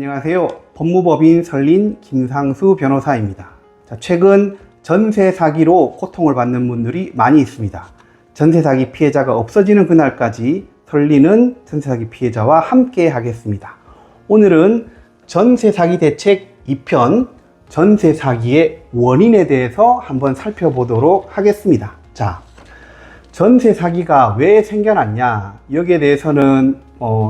안녕하세요. 법무법인 설린 김상수 변호사입니다. 최근 전세 사기로 고통을 받는 분들이 많이 있습니다. 전세 사기 피해자가 없어지는 그날까지 설린은 전세 사기 피해자와 함께 하겠습니다. 오늘은 전세 사기 대책 2편 전세 사기의 원인에 대해서 한번 살펴보도록 하겠습니다. 전세 사기가 왜 생겨났냐, 여기에 대해서는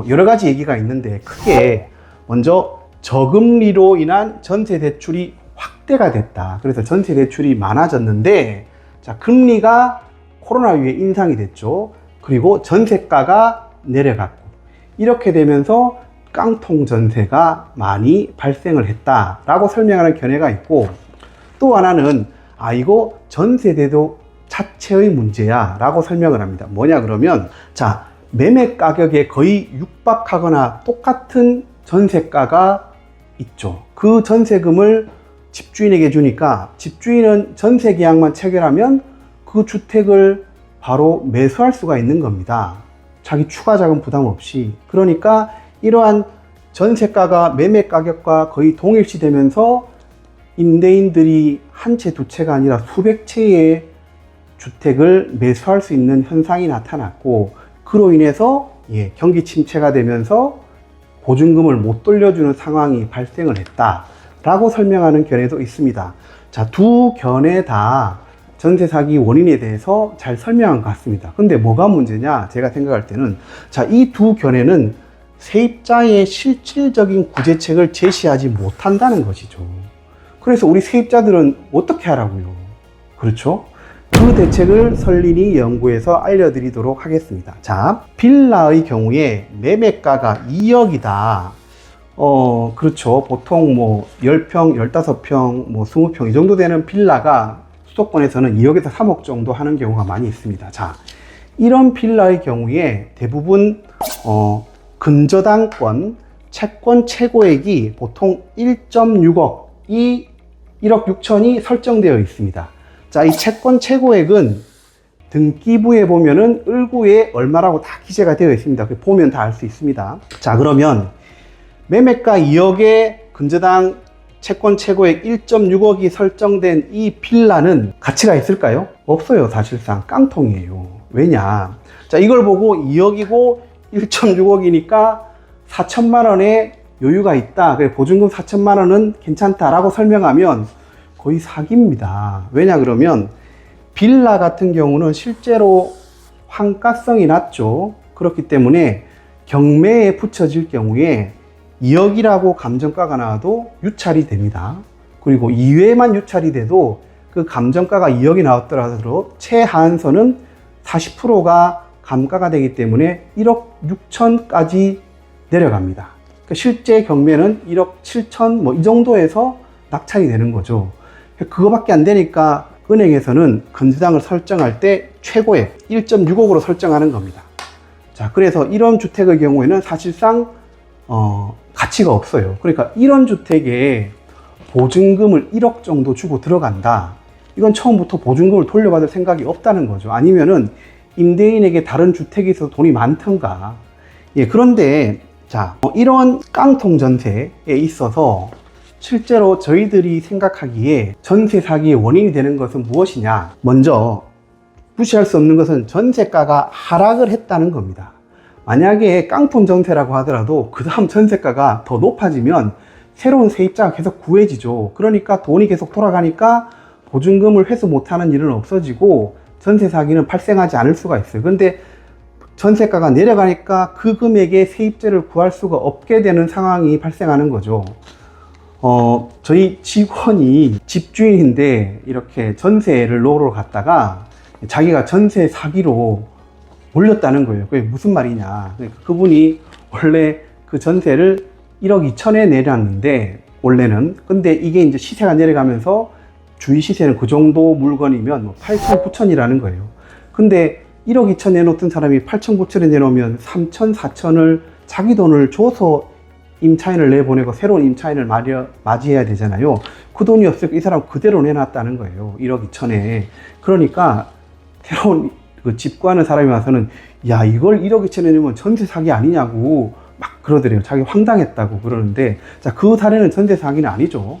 여러 가지 얘기가 있는데, 크게 먼저 저금리로 인한 전세 대출이 확대가 됐다. 그래서 전세 대출이 많아졌는데, 금리가 코로나 이후에 인상이 됐죠. 그리고 전세가가 내려갔고, 이렇게 되면서 깡통 전세가 많이 발생을 했다라고 설명하는 견해가 있고, 또 하나는 이거 전세대도 자체의 문제야 라고 설명을 합니다. 뭐냐 그러면, 매매 가격에 거의 육박하거나 똑같은 전세가가 있죠. 그 전세금을 집주인에게 주니까 집주인은 전세 계약만 체결하면 그 주택을 바로 매수할 수가 있는 겁니다. 자기 추가 자금 부담 없이. 그러니까 이러한 전세가가 매매 가격과 거의 동일시 되면서 임대인들이 한 채 두 채가 아니라 수백 채의 주택을 매수할 수 있는 현상이 나타났고, 그로 인해서 경기 침체가 되면서 보증금을 못 돌려주는 상황이 발생을 했다라고 설명하는 견해도 있습니다. 두 견해 다 전세 사기 원인에 대해서 잘 설명한 것 같습니다. 근데 뭐가 문제냐, 제가 생각할 때는 이 두 견해는 세입자의 실질적인 구제책을 제시하지 못한다는 것이죠. 그래서 우리 세입자들은 어떻게 하라고요? 그렇죠? 그 대책을 설린이 연구해서 알려드리도록 하겠습니다. 빌라의 경우에 매매가가 2억이다. 그렇죠. 보통 10평, 15평, 20평 이 정도 되는 빌라가 수도권에서는 2억에서 3억 정도 하는 경우가 많이 있습니다. 이런 빌라의 경우에 대부분 근저당권, 채권 최고액이 보통 1.6억이 1억 6천이 설정되어 있습니다. 이 채권 최고액은 등기부에 보면은 을구에 얼마라고 다 기재가 되어 있습니다. 보면 다 알 수 있습니다. 그러면 매매가 2억에 근저당 채권 최고액 1.6억이 설정된 이 빌라는 가치가 있을까요? 없어요. 사실상 깡통이에요. 왜냐? 이걸 보고 2억이고 1.6억이니까 4천만 원의 여유가 있다. 보증금 4천만 원은 괜찮다라고 설명하면 거의 사기입니다. 왜냐 그러면 빌라 같은 경우는 실제로 환가성이 낮죠. 그렇기 때문에 경매에 붙여질 경우에 2억이라고 감정가가 나와도 유찰이 됩니다. 그리고 이외에만 유찰이 돼도 그 감정가가 2억이 나왔더라도 최하한선은 40%가 감가가 되기 때문에 1억 6천까지 내려갑니다. 실제 경매는 1억 7천 이 정도에서 낙찰이 되는 거죠. 그거밖에 안 되니까 은행에서는 근저당을 설정할 때 최고액 1.6억으로 설정하는 겁니다. 그래서 이런 주택의 경우에는 사실상 가치가 없어요. 그러니까 이런 주택에 보증금을 1억 정도 주고 들어간다. 이건 처음부터 보증금을 돌려받을 생각이 없다는 거죠. 아니면은 임대인에게 다른 주택에 있어서 돈이 많던가. 그런데 이런 깡통 전세에 있어서 실제로 저희들이 생각하기에 전세 사기의 원인이 되는 것은 무엇이냐? 먼저 무시할 수 없는 것은 전세가가 하락을 했다는 겁니다. 만약에 깡통 전세라고 하더라도 그 다음 전세가가 더 높아지면 새로운 세입자가 계속 구해지죠. 그러니까 돈이 계속 돌아가니까 보증금을 회수 못하는 일은 없어지고 전세 사기는 발생하지 않을 수가 있어요. 근데 전세가가 내려가니까 그 금액에 세입자를 구할 수가 없게 되는 상황이 발생하는 거죠. 저희 직원이 집주인인데 이렇게 전세를 놓으러 갔다가 자기가 전세 사기로 몰렸다는 거예요. 그게 무슨 말이냐. 그분이 원래 그 전세를 1억 2천에 내놨는데, 원래는. 근데 이게 이제 시세가 내려가면서 주위 시세는 그 정도 물건이면 8천, 9천이라는 거예요. 근데 1억 2천 내놓던 사람이 8천, 9천에 내놓으면 3천, 4천을 자기 돈을 줘서 임차인을 내보내고 새로운 임차인을 맞이해야 되잖아요. 그 돈이 없으니까 이 사람 그대로 내놨다는 거예요. 1억 2천에. 그러니까 새로운 그 집 구하는 사람이 와서는 야, 이걸 1억 2천에 내면 전세 사기 아니냐고 막 그러더래요. 자기 황당했다고 그러는데, 자, 그 사례는 전세 사기는 아니죠.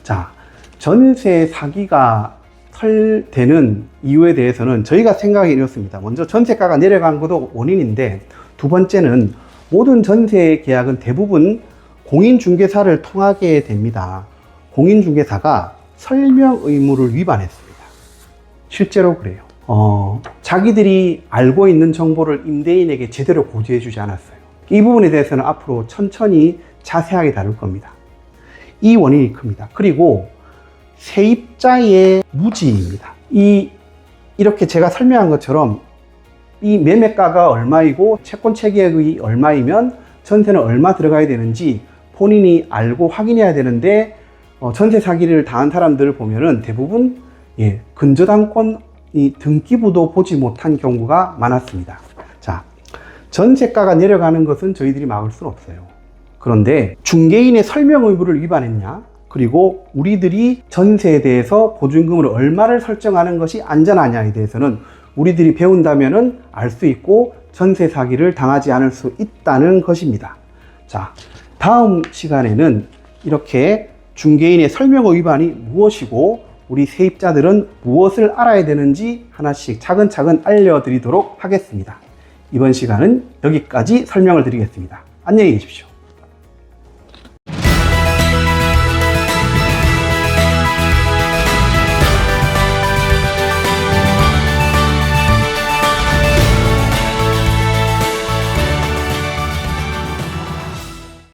자, 전세 사기가 되는 이유에 대해서는 저희가 생각이 이렇습니다. 먼저 전세가가 내려간 것도 원인인데, 두 번째는 모든 전세 계약은 대부분 공인중개사를 통하게 됩니다. 공인중개사가 설명 의무를 위반했습니다. 실제로 그래요. 자기들이 알고 있는 정보를 임대인에게 제대로 고지해 주지 않았어요. 이 부분에 대해서는 앞으로 천천히 자세하게 다룰 겁니다. 이 원인이 큽니다. 그리고 세입자의 무지입니다. 이렇게 제가 설명한 것처럼 이 매매가가 얼마이고 채권 체계액이 얼마이면 전세는 얼마 들어가야 되는지 본인이 알고 확인해야 되는데, 전세 사기를 당한 사람들을 보면은 대부분 근저당권 등기부도 보지 못한 경우가 많았습니다. 자, 전세가가 내려가는 것은 저희들이 막을 수는 없어요. 그런데 중개인의 설명 의무를 위반했냐? 그리고 우리들이 전세에 대해서 보증금을 얼마를 설정하는 것이 안전하냐에 대해서는 우리들이 배운다면은 알 수 있고 전세 사기를 당하지 않을 수 있다는 것입니다. 자, 다음 시간에는 이렇게 중개인의 설명 위반이 무엇이고 우리 세입자들은 무엇을 알아야 되는지 하나씩 차근차근 알려드리도록 하겠습니다. 이번 시간은 여기까지 설명을 드리겠습니다. 안녕히 계십시오.